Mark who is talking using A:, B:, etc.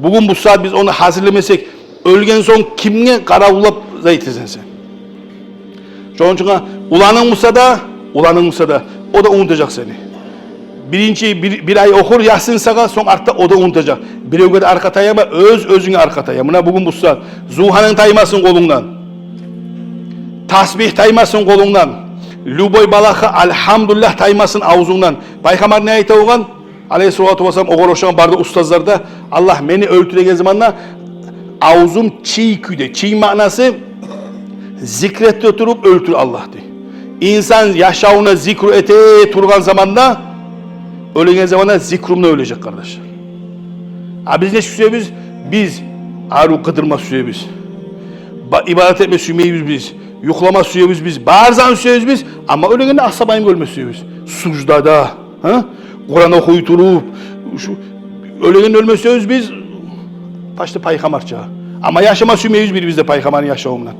A: Bugün bu saat biz onu hazırlamasek, ölgen son kimge karavullap zayıtırsan sen. Şunun için ulanın Musa da o da unutacak seni. Birinci bir ay okur yatsın sağa, son artta o da unutacak. Birevge de arka tayama, özüne arka tayama. Buna bugün bu saat. Zuhanın taymasın kolundan. Tasbih taymasın kolundan. Luboy balakı elhamdülillah taymasın avzundan. Peygamber ne ayet oğan? Aleyhissalatu vesselam oğul oşağın barda ustazlarda Allah beni öldüregen zamanla avzum çiğ küde. Çiğ manası zikrette oturup öldür Allah diye. İnsan yaşavına zikru ete turgan zamanda ölegen zamanda zikrumla ölecek kardeşler. Ha biz ne süreyiz? Biz aru kıdırma süreyiz. İbadet etme süreyiz biz. Yuklama süreyiz biz. Barzan süreyiz biz. Ama ölegende asabayım ölme süreyiz. Sucdada, Kur'an okuyuturup, ölegende ölme süreyiz biz. Taştı paykamarça. Ama yaşama süreyiz bir bizde paykamarın yaşamından.